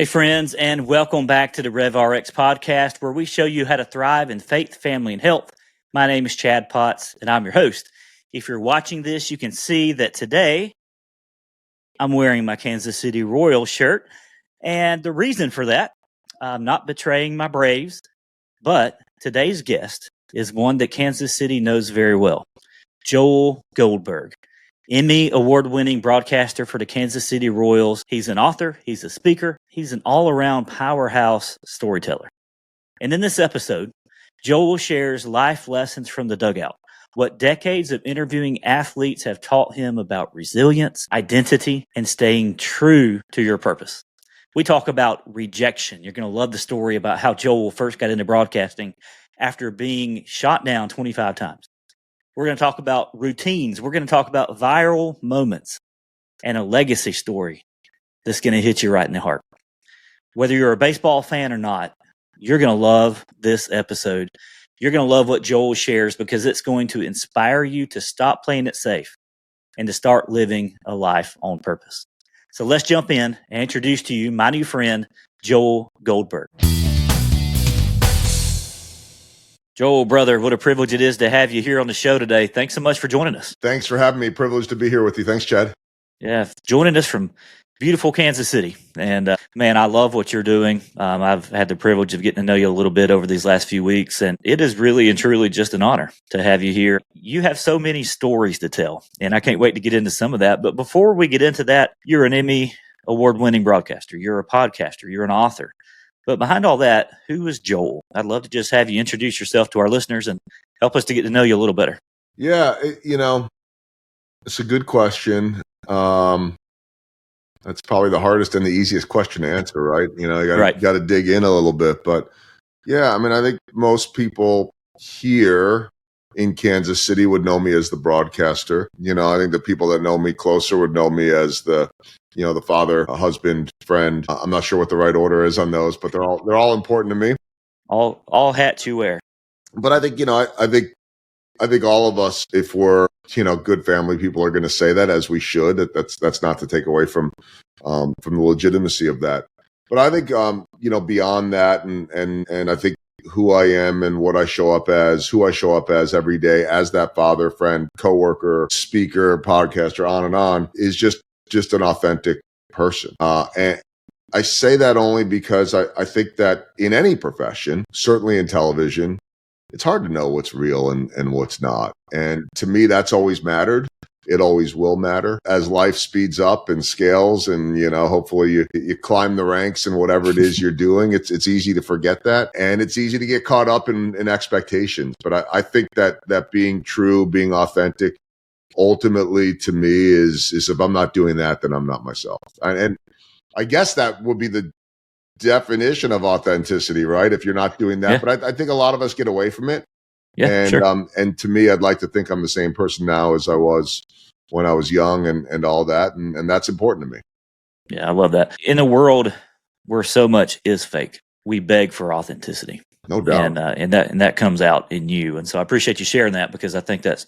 friends, and welcome back to the Rev Rx Podcast, where we show you how to thrive in faith, family, and health. My name is Chad Potts, and I'm your host. If you're watching this, you can see that today I'm wearing my Kansas City Royals shirt, and the reason for that, I'm not betraying my Braves, but today's guest is one that Kansas City knows very well, Joel Goldberg. Emmy award-winning broadcaster for the Kansas City Royals. He's an author, he's a speaker, he's an all-around powerhouse storyteller. And in this episode, Joel shares life lessons from the dugout, what decades of interviewing athletes have taught him about resilience, identity, and staying true to your purpose. We talk about rejection. You're going to love the story about how Joel first got into broadcasting after being shot down 25 times. We're going to talk about routines. We're going to talk about viral moments and a legacy story that's going to hit you right in the heart. Whether you're a baseball fan or not, you're going to love this episode. You're going to love what Joel shares because it's going to inspire you to stop playing it safe and to start living a life on purpose. So let's jump in and introduce to you my new friend, Joel Goldberg. Joel, brother, what a privilege it is to have you here on the show today. Thanks so much for joining us. Thanks for having me. Privileged to be here with you. Thanks, Chad. Yeah, joining us from beautiful Kansas City. And man, I love what you're doing. I've had the privilege of getting to know you a little bit over these last few weeks, and it is really and truly just an honor to have you here. You have so many stories to tell, and I can't wait to get into some of that. But before we get into that, you're an Emmy award-winning broadcaster. You're a podcaster. You're an author. But behind all that, who is Joel? I'd love to just have you introduce yourself to our listeners and help us to get to know you a little better. Yeah, it's a good question. That's probably the hardest and the easiest question to answer, right? You got to dig in a little bit. But yeah, I think most people here in Kansas City would know me as the broadcaster. I think the people that know me closer would know me as the father, a husband, friend. I'm not sure what the right order is on those, but they're all important to me. All hats you wear. But I think, I think all of us, if we're, good family people, are going to say that, as we should. That's not to take away from the legitimacy of that. But I think, beyond that, and I think who I am and what I show up as, who I show up as every day, as that father, friend, coworker, speaker, podcaster, on, is just an authentic person. And I say that only because I think that in any profession, certainly in television, it's hard to know what's real and what's not. And to me, that's always mattered. It always will matter as life speeds up and scales, and hopefully you climb the ranks in whatever it is you're doing. It's easy to forget that, and it's easy to get caught up in expectations. But I think that being true, being authentic, ultimately to me is if I'm not doing that, then I'm not myself. And I guess that would be the definition of authenticity, right? If you're not doing that, yeah. But I think a lot of us get away from it. Yeah, and sure. And to me, I'd like to think I'm the same person now as I was when I was young, and all that, and that's important to me. Yeah, I love that. In a world where so much is fake, we beg for authenticity. No doubt. And that comes out in you. And so I appreciate you sharing that, because I think that's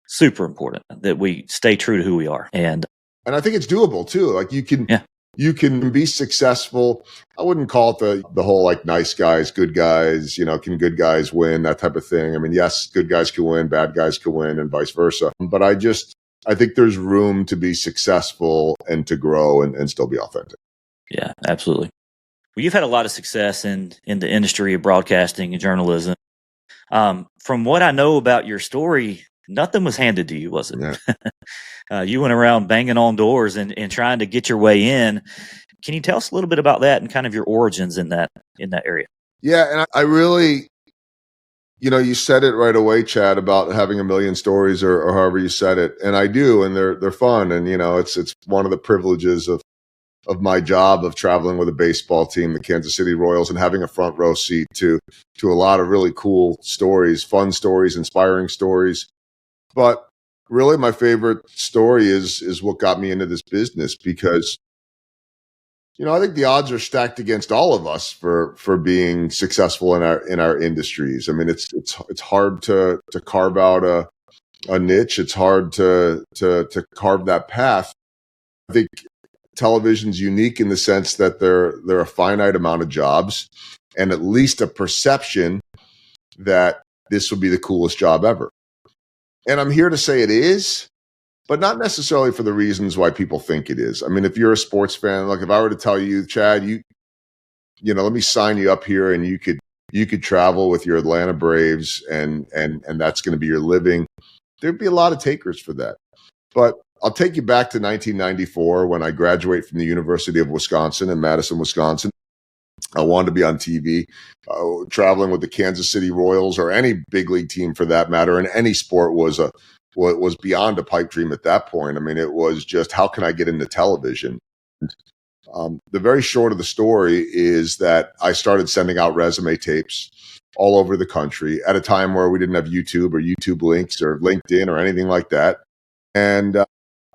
super important that we stay true to who we are. And I think it's doable too. Like you can be successful. I wouldn't call it the whole like nice guys, good guys, can good guys win, that type of thing. I mean, yes, good guys can win, bad guys can win, and vice versa. But I think there's room to be successful and to grow and still be authentic. Yeah, absolutely. Well, you've had a lot of success in the industry of broadcasting and journalism. From what I know about your story, nothing was handed to you, was it? Yeah. You went around banging on doors and trying to get your way in. Can you tell us a little bit about that and kind of your origins in that area? Yeah, and I really, you said it right away, Chad, about having a million stories or however you said it, and I do, and they're fun, and it's one of the privileges of my job of traveling with a baseball team, the Kansas City Royals, and having a front row seat to a lot of really cool stories, fun stories, inspiring stories. But really, my favorite story is what got me into this business, because I think the odds are stacked against all of us for being successful in our industries. I mean, it's hard to carve out a niche. It's hard to carve that path. I think television's unique in the sense that there are a finite amount of jobs and at least a perception that this would be the coolest job ever. And I'm here to say it is, but not necessarily for the reasons why people think it is. I mean, if you're a sports fan, like if I were to tell you, Chad, you know, let me sign you up here and you could travel with your Atlanta Braves and that's going to be your living, there'd be a lot of takers for that. But I'll take you back to 1994 when I graduated from the University of Wisconsin in Madison, Wisconsin. I wanted to be on TV, traveling with the Kansas City Royals or any big league team for that matter. And any sport was beyond a pipe dream at that point. I mean, it was just, how can I get into television? The very short of the story is that I started sending out resume tapes all over the country at a time where we didn't have YouTube or YouTube links or LinkedIn or anything like that. And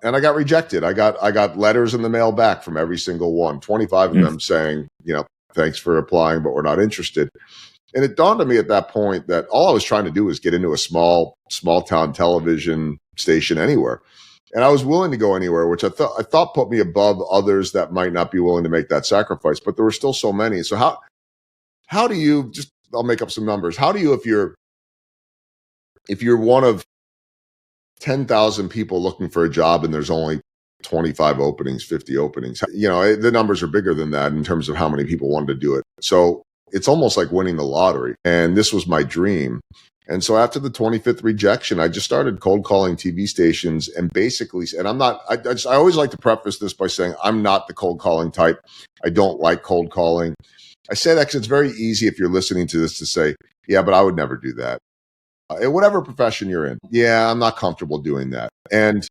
I got rejected. I got letters in the mail back from every single one, 25 of them saying, you know, thanks for applying, but we're not interested. And it dawned on me at that point that all I was trying to do was get into a small town television station anywhere. And I was willing to go anywhere, which I thought put me above others that might not be willing to make that sacrifice, but there were still so many. So how do you, just, I'll make up some numbers. How do you, if you're one of 10,000 people looking for a job and there's only 25 openings, 50 openings, you know, the numbers are bigger than that in terms of how many people wanted to do it. So it's almost like winning the lottery. And this was my dream. And so after the 25th rejection, I just started cold calling TV stations and basically, and I always like to preface this by saying I'm not the cold calling type. I don't like cold calling. I say that because it's very easy if you're listening to this to say, yeah, but I would never do that. In whatever profession you're in. Yeah, I'm not comfortable doing that. And,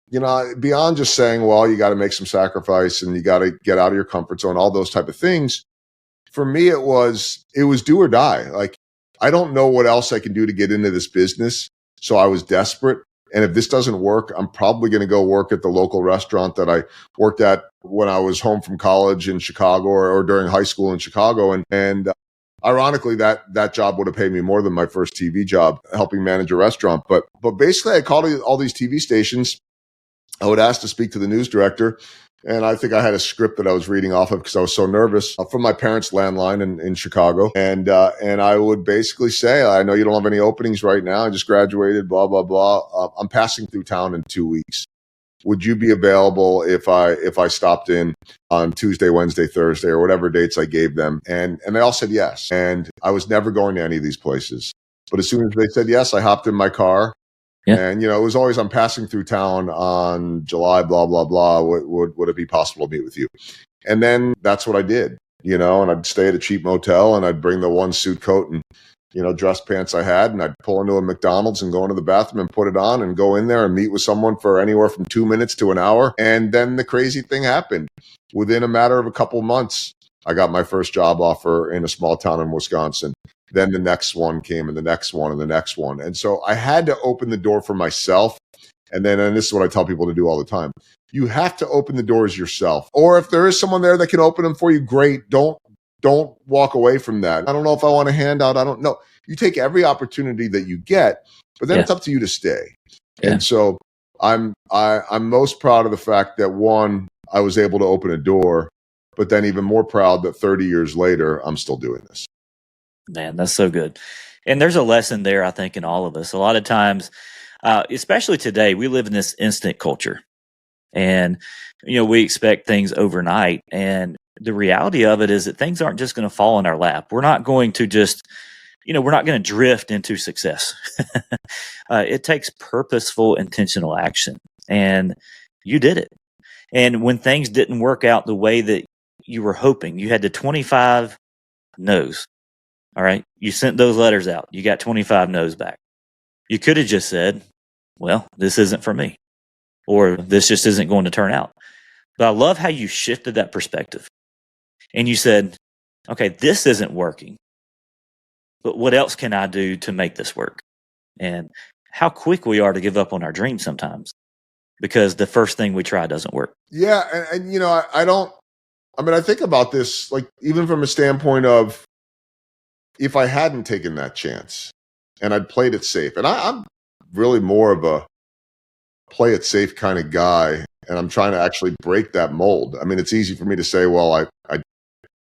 you know, beyond just saying, well, you got to make some sacrifice and you got to get out of your comfort zone, all those type of things. For me, it was do or die. Like, I don't know what else I can do to get into this business. So I was desperate. And if this doesn't work, I'm probably going to go work at the local restaurant that I worked at when I was home from college in Chicago or during high school in Chicago. And ironically, that job would have paid me more than my first TV job, helping manage a restaurant. But basically, I called all these TV stations. I would ask to speak to the news director. And I think I had a script that I was reading off of because I was so nervous from my parents' landline in Chicago. And I would basically say, I know you don't have any openings right now. I just graduated, blah, blah, blah. I'm passing through town in 2 weeks. Would you be available if I stopped in on Tuesday, Wednesday, Thursday, or whatever dates I gave them? And they all said yes. And I was never going to any of these places. But as soon as they said yes, I hopped in my car. Yeah. And, you know, it was always, I'm passing through town on July, blah, blah, blah. Would it be possible to meet with you? And then that's what I did, you know, and I'd stay at a cheap motel and I'd bring the one suit coat and, you know, dress pants I had, and I'd pull into a McDonald's and go into the bathroom and put it on and go in there and meet with someone for anywhere from 2 minutes to an hour. And then the crazy thing happened. Within a matter of a couple months, I got my first job offer in a small town in Wisconsin. Then the next one came and the next one and the next one. And so I had to open the door for myself. And this is what I tell people to do all the time. You have to open the doors yourself. Or if there is someone there that can open them for you, great. Don't walk away from that. I don't know if I want a handout. I don't know. You take every opportunity that you get, but then it's up to you to stay. Yeah. And so I'm most proud of the fact that, one, I was able to open a door, but then even more proud that 30 years later, I'm still doing this. Man, that's so good. And there's a lesson there, I think, in all of us. A lot of times, especially today, we live in this instant culture. And, you know, we expect things overnight. And the reality of it is that things aren't just going to fall in our lap. We're not going to just, you know, we're not going to drift into success. It takes purposeful, intentional action. And you did it. And when things didn't work out the way that you were hoping, you had the 25 no's. All right. You sent those letters out. You got 25 no's back. You could have just said, well, this isn't for me, or this just isn't going to turn out. But I love how you shifted that perspective and you said, okay, this isn't working, but what else can I do to make this work? And how quick we are to give up on our dreams sometimes because the first thing we try doesn't work. Yeah. And you know, I think about this, like, even from a standpoint of, if I hadn't taken that chance and I'd played it safe, and I'm really more of a play it safe kind of guy, And I'm trying to actually break that mold. I mean, it's easy for me to say, well, I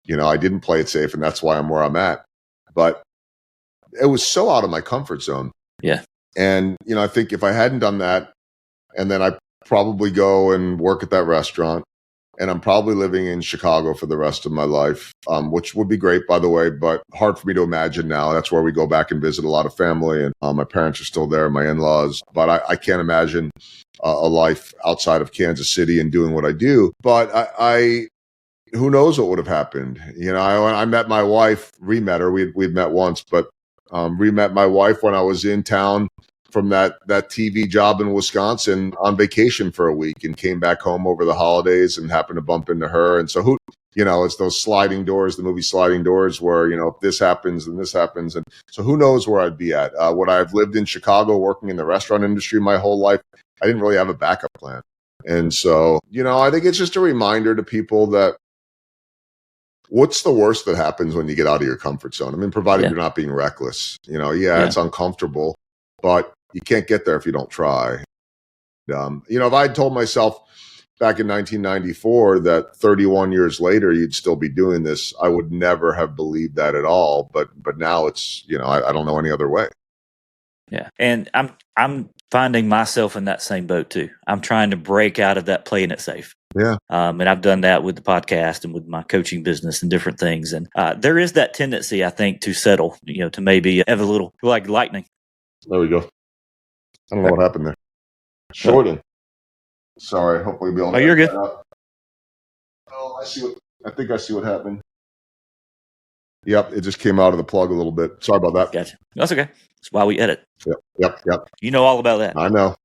didn't play it safe and that's why I'm where I'm at. But it was so out of my comfort zone. Yeah. And, I think if I hadn't done that, and then I probably go and work at that restaurant, and I'm probably living in Chicago for the rest of my life, which would be great, by the way, but hard for me to imagine now. That's where we go back and visit a lot of family, and my parents are still there, my in-laws. But I can't imagine a life outside of Kansas City and doing what I do. But I who knows what would have happened? I met my wife, re-met her. We'd met once, but re-met my wife when I was in town from that TV job in Wisconsin on vacation for a week, and came back home over the holidays and happened to bump into her. And so it's those sliding doors, the movie Sliding Doors, where, if this happens, then this happens. And so who knows where I'd be at? Would I have lived in Chicago working in the restaurant industry my whole life? I didn't really have a backup plan. And so, I think it's just a reminder to people that what's the worst that happens when you get out of your comfort zone? I mean, provided you're not being reckless, it's uncomfortable, but you can't get there if you don't try. If I had told myself back in 1994 that 31 years later you'd still be doing this, I would never have believed that at all. But now it's, I don't know any other way. Yeah. And I'm finding myself in that same boat too. I'm trying to break out of that playing it safe. Yeah. And I've done that with the podcast and with my coaching business and different things. And there is that tendency, I think, to settle, to maybe have a little like lightning. There we go. I don't know what happened there. Shorting. Sorry. Hopefully we'll be able to. Oh, you're good. Oh, I think I see what happened. Yep. It just came out of the plug a little bit. Sorry about that. Gotcha. That's okay. That's why we edit. Yep. You know all about that. I know.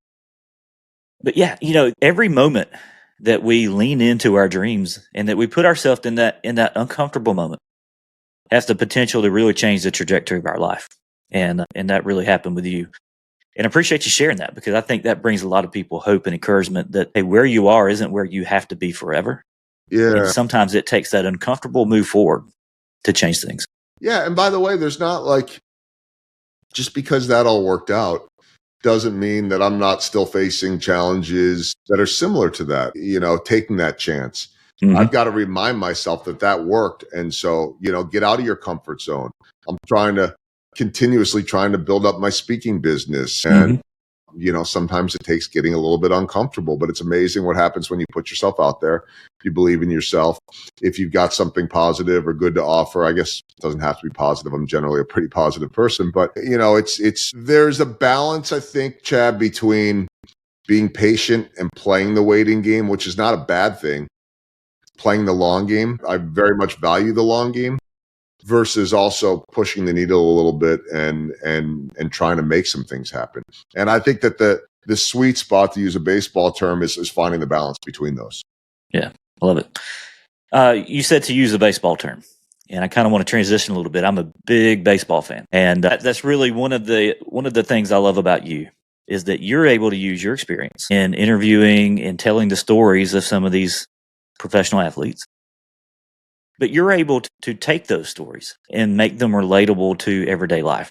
But yeah, every moment that we lean into our dreams and that we put ourselves in that uncomfortable moment has the potential to really change the trajectory of our life. And that really happened with you. And I appreciate you sharing that, because I think that brings a lot of people hope and encouragement that, hey, where you are isn't where you have to be forever. Yeah. And sometimes it takes that uncomfortable move forward to change things. Yeah. And by the way, there's not like, just because that all worked out doesn't mean that I'm not still facing challenges that are similar to that, taking that chance. Mm-hmm. I've got to remind myself that worked. And so, get out of your comfort zone. I'm continuously trying to build up my speaking business. And, sometimes it takes getting a little bit uncomfortable, but it's amazing what happens when you put yourself out there. If you believe in yourself, if you've got something positive or good to offer, I guess it doesn't have to be positive. I'm generally a pretty positive person, but there's a balance, I think, Chad, between being patient and playing the waiting game, which is not a bad thing. Playing the long game. I very much value the long game, versus also pushing the needle a little bit and trying to make some things happen. And I think that the sweet spot, to use a baseball term, is finding the balance between those. Yeah, I love it. You said to use a baseball term, and I kind of want to transition a little bit. I'm a big baseball fan, and that's really one of the things I love about you, is that you're able to use your experience in interviewing and telling the stories of some of these professional athletes. But you're able to take those stories and make them relatable to everyday life.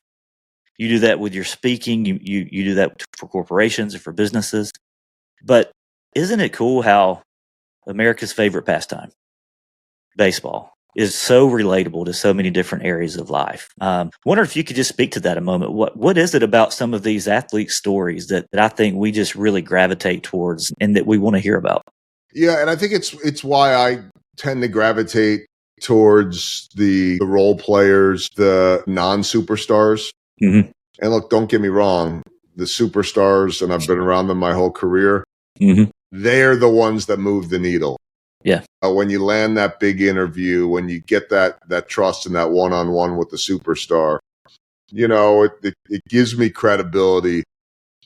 You do that with your speaking. You do that for corporations and for businesses. But isn't it cool how America's favorite pastime, baseball, is so relatable to so many different areas of life? Wonder if you could just speak to that a moment. What is it about some of these athlete stories that I think we just really gravitate towards and that we want to hear about? Yeah, and I think it's why I tend to gravitate towards the role players, the non-superstars. Mm-hmm. And look, don't get me wrong, the superstars, and I've been around them my whole career, they're the ones that move the needle. Yeah. When you land that big interview, when you get that trust and that one-on-one with the superstar, it gives me credibility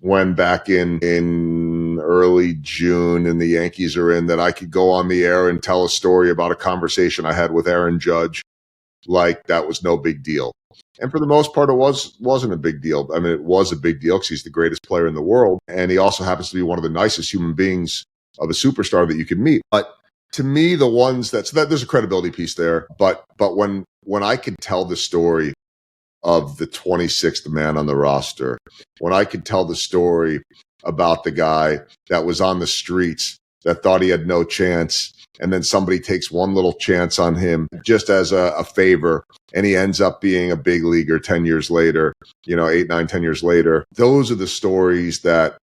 when back in early June and the Yankees are in, that I could go on the air and tell a story about a conversation I had with Aaron Judge like that was no big deal. And for the most part, it wasn't a big deal. I mean, it was a big deal because he's the greatest player in the world. And he also happens to be one of the nicest human beings of a superstar that you can meet. But to me, the ones that there's a credibility piece there. But when I could tell the story of the 26th man on the roster, when I could tell the story about the guy that was on the streets that thought he had no chance. And then somebody takes one little chance on him just as a favor, and he ends up being a big leaguer 10 years later, 8, 9, 10 years later. Those are the stories that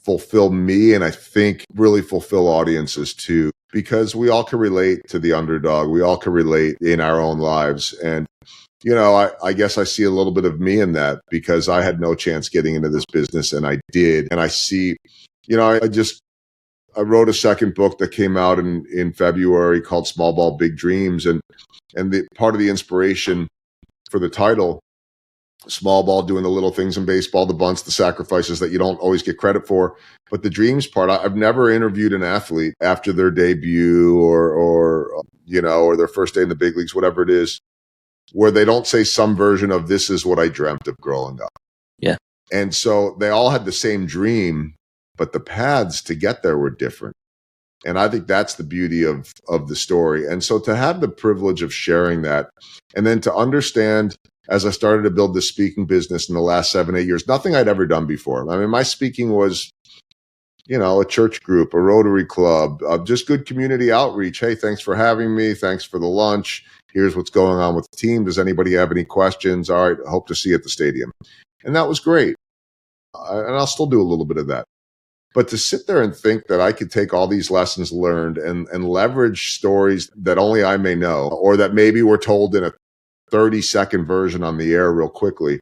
fulfill me, and I think really fulfill audiences too, because we all can relate to the underdog. We all can relate in our own lives. And, I guess I see a little bit of me in that, because I had no chance getting into this business, and I did. And I see, I wrote a second book that came out in February called Small Ball, Big Dreams. And the part of the inspiration for the title, small ball, doing the little things in baseball, the bunts, the sacrifices that you don't always get credit for. But the dreams part, I've never interviewed an athlete after their debut or their first day in the big leagues, whatever it is, where they don't say some version of "this is what I dreamt of growing up." Yeah. And so they all had the same dream, but the paths to get there were different. And I think that's the beauty of the story. And so to have the privilege of sharing that, and then to understand, as I started to build this speaking business in the last 7, 8 years, nothing I'd ever done before. I mean, my speaking was, a church group, a Rotary Club, just good community outreach. Hey, thanks for having me. Thanks for the lunch. Here's what's going on with the team. Does anybody have any questions? All right, hope to see you at the stadium. And that was great. And I'll still do a little bit of that. But to sit there and think that I could take all these lessons learned and leverage stories that only I may know, or that maybe were told in a 30-second version on the air real quickly,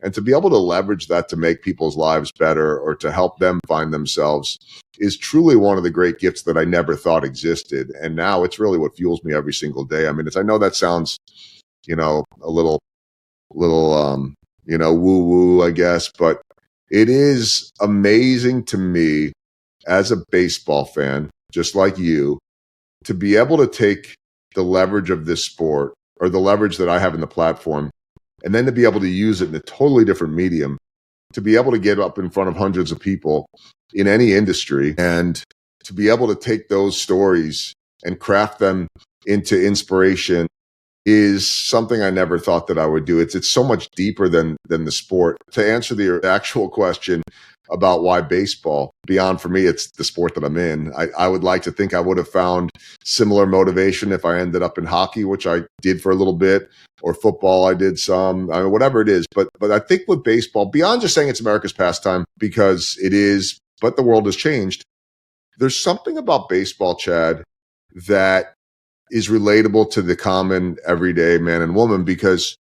and to be able to leverage that to make people's lives better or to help them find themselves, is truly one of the great gifts that I never thought existed. And now it's really what fuels me every single day. I mean, I know that sounds, a little woo-woo, I guess, but it is amazing to me as a baseball fan, just like you, to be able to take the leverage of this sport, or the leverage that I have in the platform, and then to be able to use it in a totally different medium, to be able to get up in front of hundreds of people in any industry, and to be able to take those stories and craft them into inspiration, is something I never thought that I would do. It's so much deeper than the sport. To answer the actual question about why baseball, beyond, for me, it's the sport that I'm in. I would like to think I would have found similar motivation if I ended up in hockey, which I did for a little bit, or football, I did some, whatever it is. But I think with baseball, beyond just saying it's America's pastime, because it is, but the world has changed, there's something about baseball, Chad, that is relatable to the common everyday man and woman, because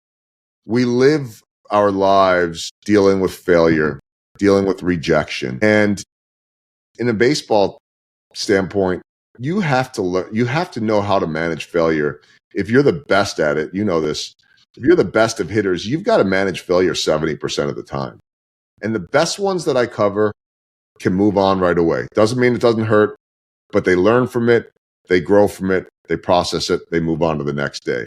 we live our lives dealing with failure, dealing with rejection. And in a baseball standpoint, you have to learn, you have to know how to manage failure. If you're the best at it, you know this. If you're the best of hitters, you've got to manage failure 70% of the time. And the best ones that I cover can move on right away. Doesn't mean it doesn't hurt, but they learn from it, they grow from it, they process it, they move on to the next day.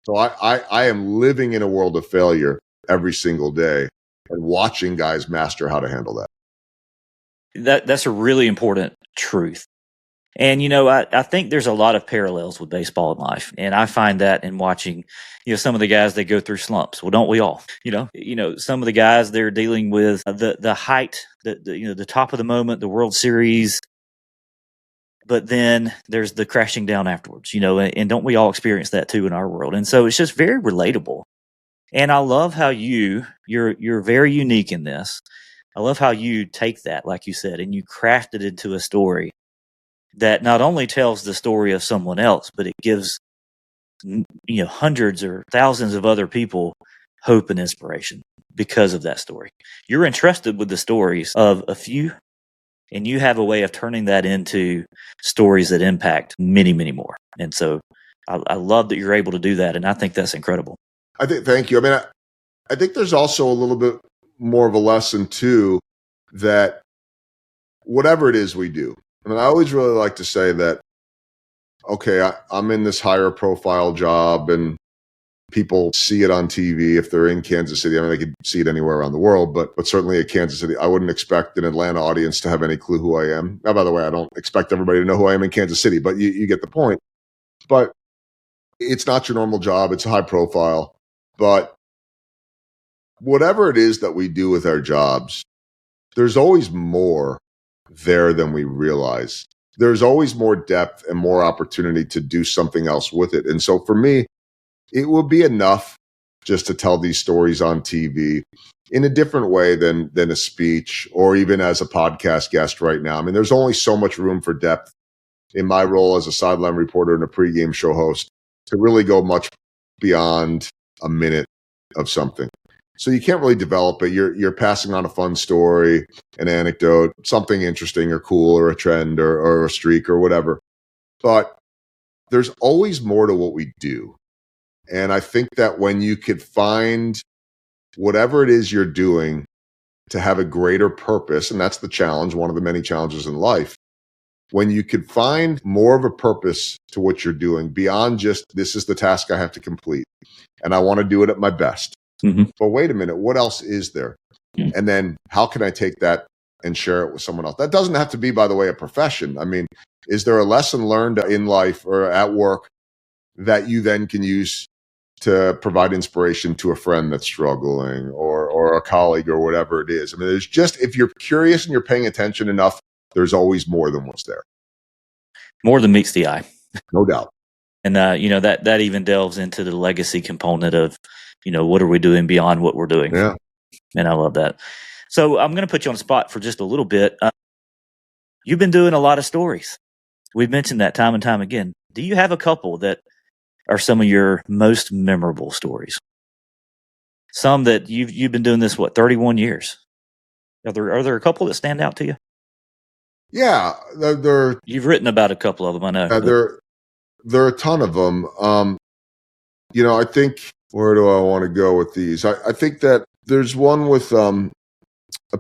So I am living in a world of failure every single day and watching guys master how to handle that. That's a really important truth. And, I think there's a lot of parallels with baseball in life. And I find that in watching, some of the guys that go through slumps. Well, don't we all? Some of the guys, they're dealing with the height, the top of the moment, the World Series. But then there's the crashing down afterwards, and don't we all experience that too in our world? And so it's just very relatable. And I love how you're very unique in this. I love how you take that, like you said, and you craft it into a story that not only tells the story of someone else, but it gives, hundreds or thousands of other people hope and inspiration because of that story. You're entrusted with the stories of a few, and you have a way of turning that into stories that impact many, many more. And so I love that you're able to do that. And I think that's incredible. Thank you. I mean, I think there's also a little bit more of a lesson too, that whatever it is we do, I mean, I always really like to say that, okay, I'm in this higher profile job and people see it on TV if they're in Kansas City. I mean, they could see it anywhere around the world, but certainly at Kansas City, I wouldn't expect an Atlanta audience to have any clue who I am. Now, by the way, I don't expect everybody to know who I am in Kansas City, but you get the point. But it's not your normal job. It's high profile. But whatever it is that we do with our jobs, there's always more there than we realize. there's always more depth and more opportunity to do something else with it. And so for me, it will be enough just to tell these stories on TV in a different way than a speech or even as a podcast guest right now. I mean, there's only so much room for depth in my role as a sideline reporter and a pregame show host to really go much beyond a minute of something. So you can't really develop it. You're passing on a fun story, an anecdote, something interesting or cool or a trend or a streak or whatever. But there's always more to what we do. And I think that when you could find whatever it is you're doing to have a greater purpose, and that's the challenge, one of the many challenges in life, when you could find more of a purpose to what you're doing beyond just, this is the task I have to complete, and I want to do it at my best. Mm-hmm. But wait a minute, what else is there? Mm-hmm. And then how can I take that and share it with someone else? That doesn't have to be, by the way, a profession. I mean, is there a lesson learned in life or at work that you then can use to provide inspiration to a friend that's struggling or a colleague or whatever it is? I mean, there's just, if you're curious and you're paying attention enough, there's always more than what's there. More than meets the eye. No doubt. And, that even delves into the legacy component of, what are we doing beyond what we're doing? Yeah. And I love that. So I'm going to put you on the spot for just a little bit. You've been doing a lot of stories. We've mentioned that time and time again. Do you have a couple that are some of your most memorable stories? Some that you've been doing this, 31 years? Are there a couple that stand out to you? Yeah, you've written about a couple of them, I know. There are a ton of them. I think, where do I want to go with these? I think that there's one with a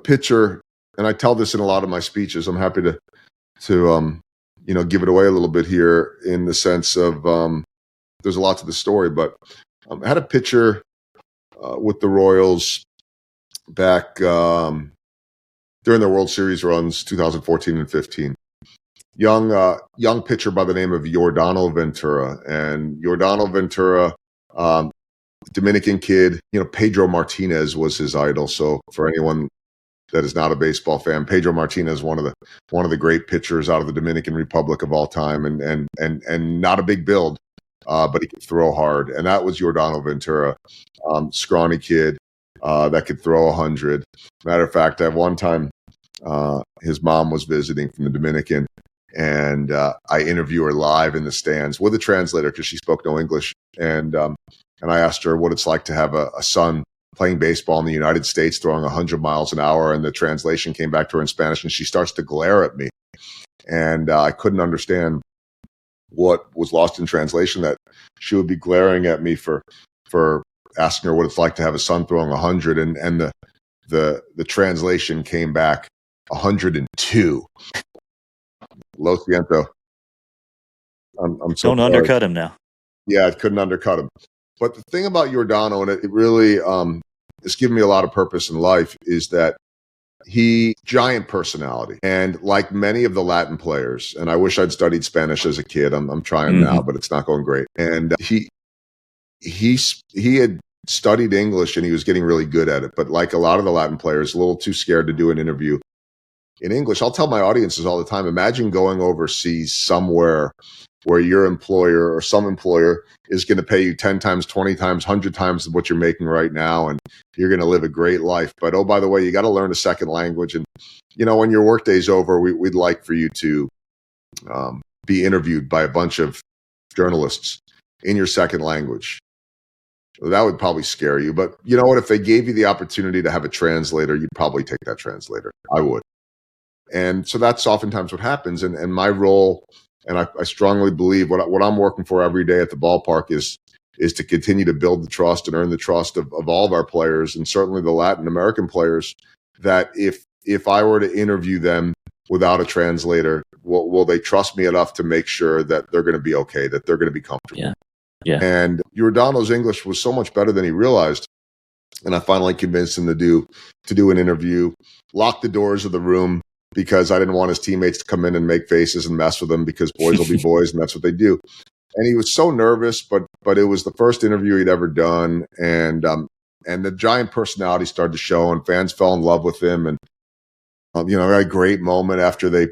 pitcher, and I tell this in a lot of my speeches. I'm happy to give it away a little bit here in the sense of there's a lot to the story, but I had a pitcher with the Royals back during their World Series runs, 2014 and 15. Young pitcher by the name of Yordano Ventura. And Yordano Ventura, Dominican kid, Pedro Martinez was his idol. So for anyone that is not a baseball fan, Pedro Martinez, one of the great pitchers out of the Dominican Republic of all time, and not a big build, but he could throw hard. And that was Yordano Ventura, scrawny kid that could throw 100. Matter of fact, at one time, his mom was visiting from the Dominican, and I interviewed her live in the stands with a translator because she spoke no English. And I asked her what it's like to have a son playing baseball in the United States, throwing 100 miles an hour. And the translation came back to her in Spanish, and she starts to glare at me. And I couldn't understand what was lost in translation, that she would be glaring at me for asking her what it's like to have a son throwing 100. And the translation came back 102. Lo siento. I'm so don't undercut him now. Yeah, it couldn't undercut him. But the thing about Yordano, and it really it's given me a lot of purpose in life, is that giant personality. And like many of the Latin players, and I wish I'd studied Spanish as a kid. I'm trying now, but it's not going great. And he had studied English and he was getting really good at it. But like a lot of the Latin players, a little too scared to do an interview in English. I'll tell my audiences all the time, imagine going overseas somewhere where your employer or some employer is going to pay you 10 times, 20 times, 100 times what you're making right now, and you're going to live a great life. But, oh, by the way, you got to learn a second language. And, when your workday's over, we'd like for you to be interviewed by a bunch of journalists in your second language. That would probably scare you. But you know what? If they gave you the opportunity to have a translator, you'd probably take that translator. I would. And so that's oftentimes what happens. And my role, and I strongly believe what I'm working for every day at the ballpark is to continue to build the trust and earn the trust of all of our players, and certainly the Latin American players, that if I were to interview them without a translator, will they trust me enough to make sure that they're going to be okay, that they're going to be comfortable? Yeah. And Yordano's English was so much better than he realized. And I finally convinced him to do an interview, lock the doors of the room, because I didn't want his teammates to come in and make faces and mess with him, because boys will be boys, and that's what they do. And he was so nervous, but it was the first interview he'd ever done, and the giant personality started to show, and fans fell in love with him. And I had a great moment after they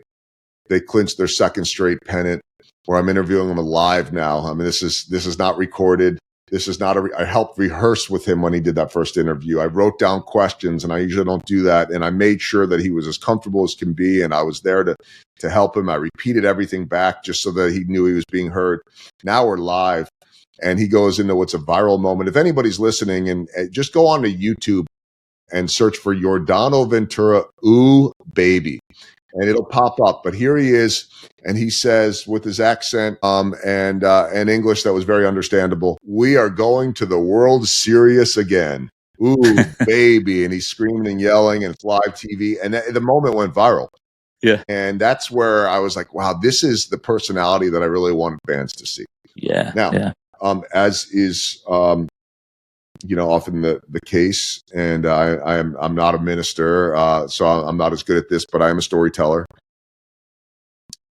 clinched their second straight pennant, where I'm interviewing him live now. I mean, this is not recorded. This is not I helped rehearse with him when he did that first interview. I wrote down questions, and I usually don't do that. And I made sure that he was as comfortable as can be, and I was there to help him. I repeated everything back just so that he knew he was being heard. Now we're live, and he goes into what's a viral moment. If anybody's listening, and just go on to YouTube and search for Yordano Ventura, "Ooh, Baby." And it'll pop up. But here he is, and he says with his accent and English that was very understandable, "We are going to the World Series again. Ooh, baby." And he's screaming and yelling, and it's live TV. And the moment went viral. Yeah. And that's where I was like, wow, this is the personality that I really wanted fans to see. Yeah. Now, as is often the case, and I'm not a minister, so I'm not as good at this, but I am a storyteller.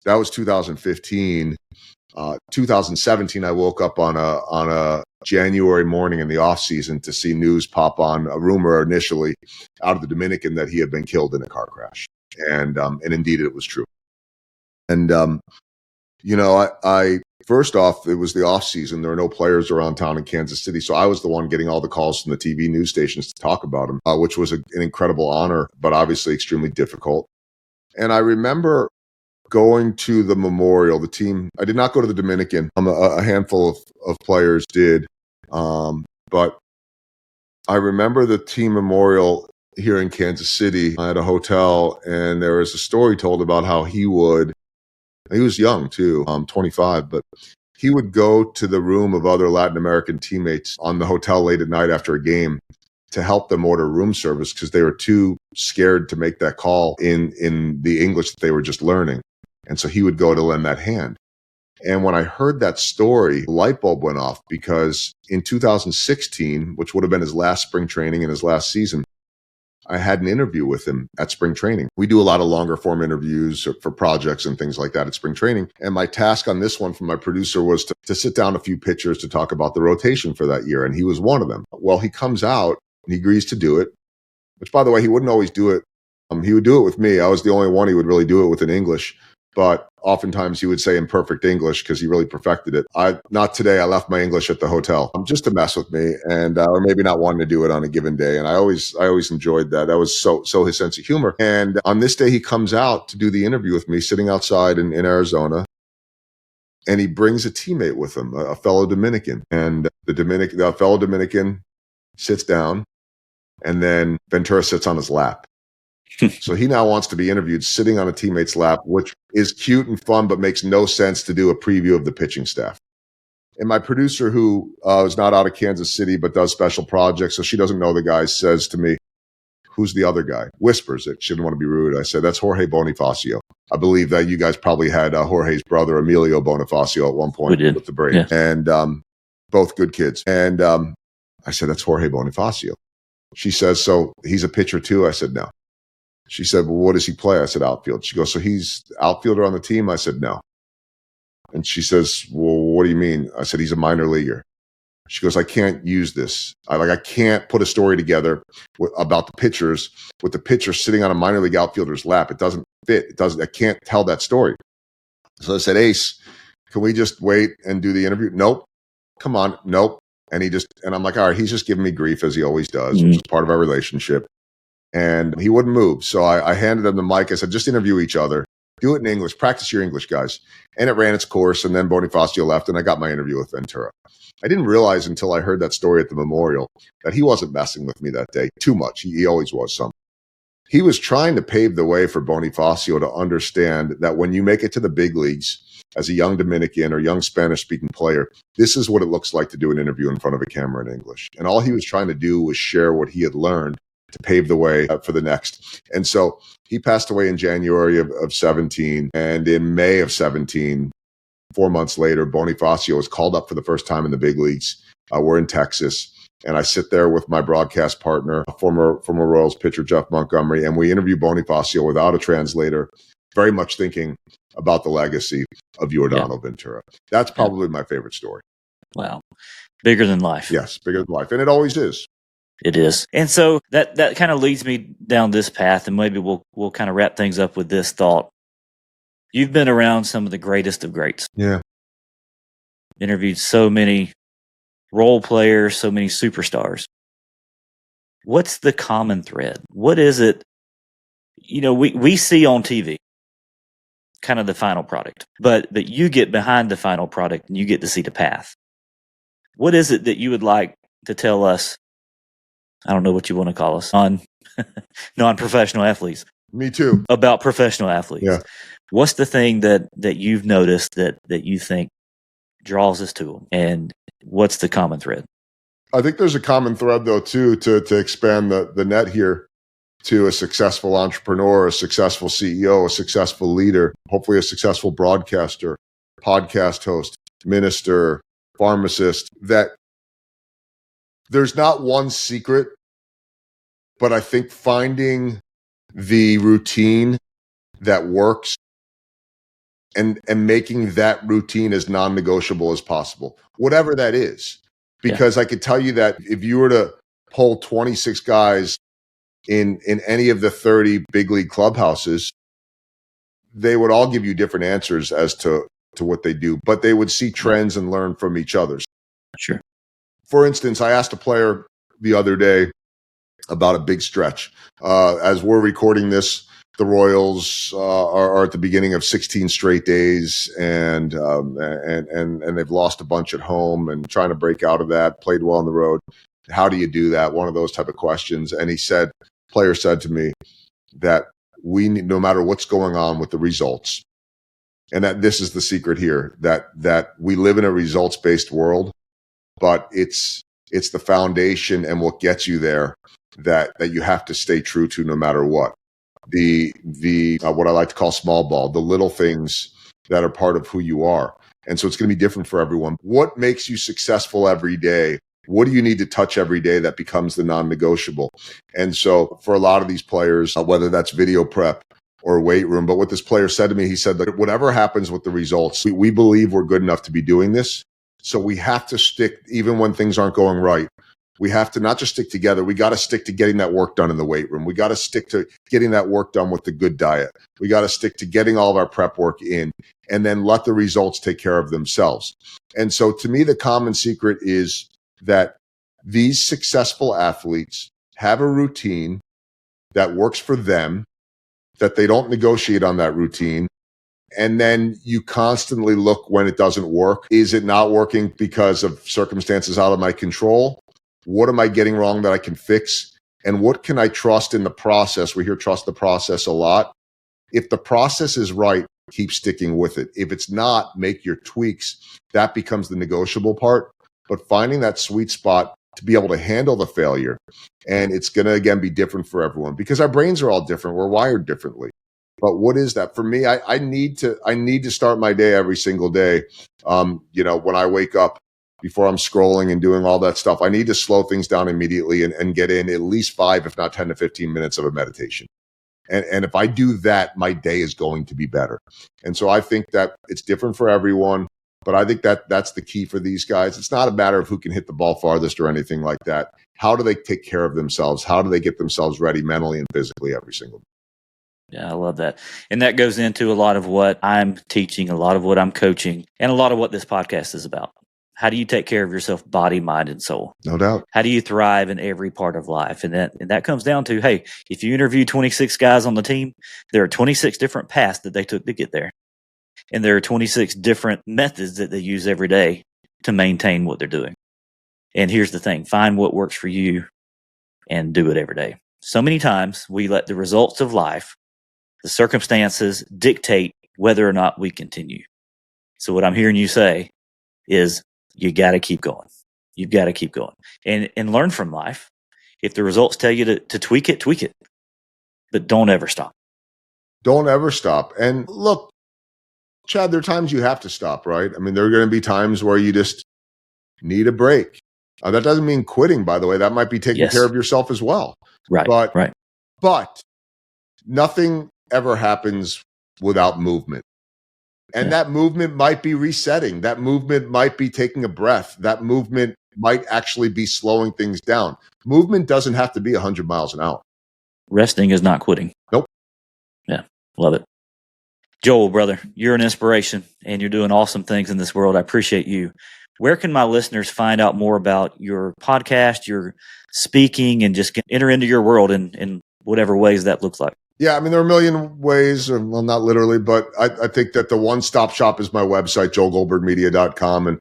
That was 2015. 2017, I woke up on a January morning in the off season to see news pop on a rumor initially out of the Dominican that he had been killed in a car crash, and indeed it was true. And I first off, it was the off season. There were no players around town in Kansas City. So I was the one getting all the calls from the TV news stations to talk about him, which was an incredible honor, but obviously extremely difficult. And I remember going to the memorial, the team. I did not go to the Dominican. A handful of players did. But I remember the team memorial here in Kansas City at a hotel. And there was a story told about how he was young too, 25, but he would go to the room of other Latin American teammates on the hotel late at night after a game to help them order room service because they were too scared to make that call in the English that they were just learning. And so he would go to lend that hand. And when I heard that story, the light bulb went off, because in 2016, which would have been his last spring training and his last season, I had an interview with him at spring training. We do a lot of longer form interviews for projects and things like that at spring training. And my task on this one from my producer was to sit down a few pitchers to talk about the rotation for that year. And he was one of them. Well, he comes out and he agrees to do it, which, by the way, he wouldn't always do it. He would do it with me. I was the only one he would really do it with in English. But oftentimes he would say in perfect English because he really perfected it. Not today. I left my English at the hotel just to mess with me, and or maybe not wanting to do it on a given day. And I always enjoyed that. That was so his sense of humor. And on this day, he comes out to do the interview with me, sitting outside in Arizona, and he brings a teammate with him, a fellow Dominican. And the fellow Dominican sits down, and then Ventura sits on his lap. So he now wants to be interviewed sitting on a teammate's lap, which is cute and fun, but makes no sense to do a preview of the pitching staff. And my producer, who is not out of Kansas City, but does special projects, so she doesn't know the guy, says to me, "Who's the other guy?" Whispers it. She didn't want to be rude. I said, "That's Jorge Bonifacio." I believe that you guys probably had Jorge's brother, Emilio Bonifacio, at one point with the Braves. Yeah. And both good kids. And I said, "That's Jorge Bonifacio." She says, "So he's a pitcher too?" I said, "No." She said, "Well, what does he play?" I said, "Outfield." She goes, "So he's outfielder on the team?" I said, "No." And she says, "Well, what do you mean?" I said, "He's a minor leaguer." She goes, "I can't use this. I can't put a story together about the pitchers with the pitcher sitting on a minor league outfielder's lap. It doesn't fit. I can't tell that story." So I said, "Ace, can we just wait and do the interview?" "Nope." "Come on." "Nope." And I'm like, all right, he's just giving me grief, as he always does, which is part of our relationship. And he wouldn't move. So I handed him the mic. I said, "Just interview each other. Do it in English. Practice your English, guys." And it ran its course. And then Bonifacio left, and I got my interview with Ventura. I didn't realize until I heard that story at the memorial that he wasn't messing with me that day too much. He always was some. He was trying to pave the way for Bonifacio to understand that when you make it to the big leagues as a young Dominican or young Spanish-speaking player, this is what it looks like to do an interview in front of a camera in English. And all he was trying to do was share what he had learned to pave the way for the next. And so he passed away in January of 17. And in May of 17, 4 months later, Bonifacio was called up for the first time in the big leagues. We're in Texas. And I sit there with my broadcast partner, former Royals pitcher, Jeff Montgomery, and we interview Bonifacio without a translator, very much thinking about the legacy of Yordano Ventura. That's probably my favorite story. Wow. Bigger than life. Yes, bigger than life. And it always is. It is. And so that kind of leads me down this path, and maybe we'll kind of wrap things up with this thought. You've been around some of the greatest of greats. Yeah. Interviewed so many role players, so many superstars. What's the common thread? What is it? We see on TV kind of the final product, but you get behind the final product and you get to see the path. What is it that you would like to tell us? I don't know what you want to call us, non-professional athletes. Me too. About professional athletes. Yeah. What's the thing that you've noticed that you think draws us to them, and what's the common thread? I think there's a common thread, though, too, to expand the net here to a successful entrepreneur, a successful CEO, a successful leader, hopefully a successful broadcaster, podcast host, minister, pharmacist, that there's not one secret, but I think finding the routine that works and making that routine as non-negotiable as possible, whatever that is. Because I could tell you that if you were to poll 26 guys in any of the 30 big league clubhouses, they would all give you different answers as to what they do, but they would see trends and learn from each other. Sure. For instance, I asked a player the other day about a big stretch. As we're recording this, the Royals are at the beginning of 16 straight days, and they've lost a bunch at home and trying to break out of that. Played well on the road. How do you do that? One of those type of questions. And player said to me that we need, no matter what's going on with the results, and that this is the secret here, that we live in a results-based world, but it's the foundation and what gets you there that you have to stay true to no matter what. The what I like to call small ball, the little things that are part of who you are. And so it's going to be different for everyone. What makes you successful every day? What do you need to touch every day that becomes the non-negotiable? And so for a lot of these players, whether that's video prep or weight room, but what this player said to me, he said that whatever happens with the results, we believe we're good enough to be doing this. So we have to stick, even when things aren't going right. We have to not just stick together. We got to stick to getting that work done in the weight room. We got to stick to getting that work done with the good diet. We got to stick to getting all of our prep work in, and then let the results take care of themselves. And so to me, the common secret is that these successful athletes have a routine that works for them, that they don't negotiate on that routine. And then you constantly look when it doesn't work. Is it not working because of circumstances out of my control? What am I getting wrong that I can fix? And what can I trust in the process? We hear trust the process a lot. If the process is right, keep sticking with it. If it's not, make your tweaks. That becomes the negotiable part. But finding that sweet spot to be able to handle the failure. And it's going to, again, be different for everyone because our brains are all different. We're wired differently. But what is that? For me, I need to start my day every single day. When I wake up, before I'm scrolling and doing all that stuff, I need to slow things down immediately and get in at least 5, if not 10 to 15 minutes of a meditation. And if I do that, my day is going to be better. And so I think that it's different for everyone, but I think that's the key for these guys. It's not a matter of who can hit the ball farthest or anything like that. How do they take care of themselves? How do they get themselves ready mentally and physically every single day? Yeah, I love that. And that goes into a lot of what I'm teaching, a lot of what I'm coaching, and a lot of what this podcast is about. How do you take care of yourself, body, mind, and soul? No doubt. How do you thrive in every part of life? And that comes down to, hey, if you interview 26 guys on the team, there are 26 different paths that they took to get there. And there are 26 different methods that they use every day to maintain what they're doing. And here's the thing, find what works for you and do it every day. So many times we let the results of life, the circumstances dictate whether or not we continue. So what I'm hearing you say is you got to keep going. You've got to keep going and learn from life. If the results tell you to tweak it, but don't ever stop. Don't ever stop. And look, Chad, there are times you have to stop, right? I mean, there are going to be times where you just need a break. That doesn't mean quitting, by the way. That might be taking care of yourself as well. Right. But nothing ever happens without movement. And that movement might be resetting. That movement might be taking a breath. That movement might actually be slowing things down. Movement doesn't have to be 100 miles an hour. Resting is not quitting. Nope. Yeah, love it. Joel, brother, you're an inspiration and you're doing awesome things in this world. I appreciate you. Where can my listeners find out more about your podcast, your speaking, and just enter into your world in whatever ways that looks like? Yeah, I mean, there are a million ways, well, not literally, but I think that the one-stop shop is my website, joelgoldbergmedia.com. And,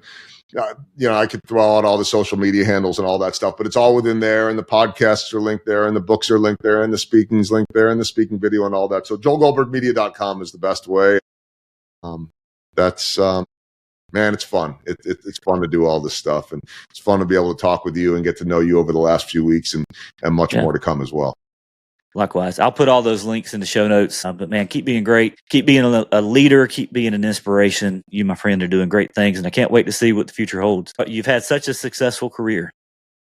I could throw out all the social media handles and all that stuff, but it's all within there. And the podcasts are linked there, and the books are linked there, and the speaking's linked there, and the speaking video and all that. So joelgoldbergmedia.com is the best way. Man, it's fun. It's fun to do all this stuff. And it's fun to be able to talk with you and get to know you over the last few weeks and much more to come as well. Likewise. I'll put all those links in the show notes. But man, keep being great. Keep being a leader. Keep being an inspiration. You, my friend, are doing great things, and I can't wait to see what the future holds. You've had such a successful career.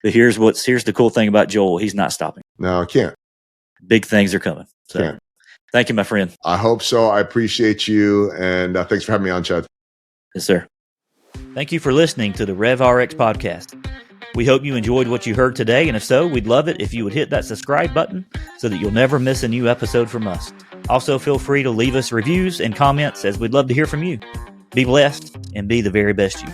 But here's the cool thing about Joel. He's not stopping. No, I can't. Big things are coming. So thank you, my friend. I hope so. I appreciate you. And thanks for having me on, Chad. Yes, sir. Thank you for listening to the Rev Rx Podcast. We hope you enjoyed what you heard today, and if so, we'd love it if you would hit that subscribe button so that you'll never miss a new episode from us. Also, feel free to leave us reviews and comments, as we'd love to hear from you. Be blessed and be the very best you.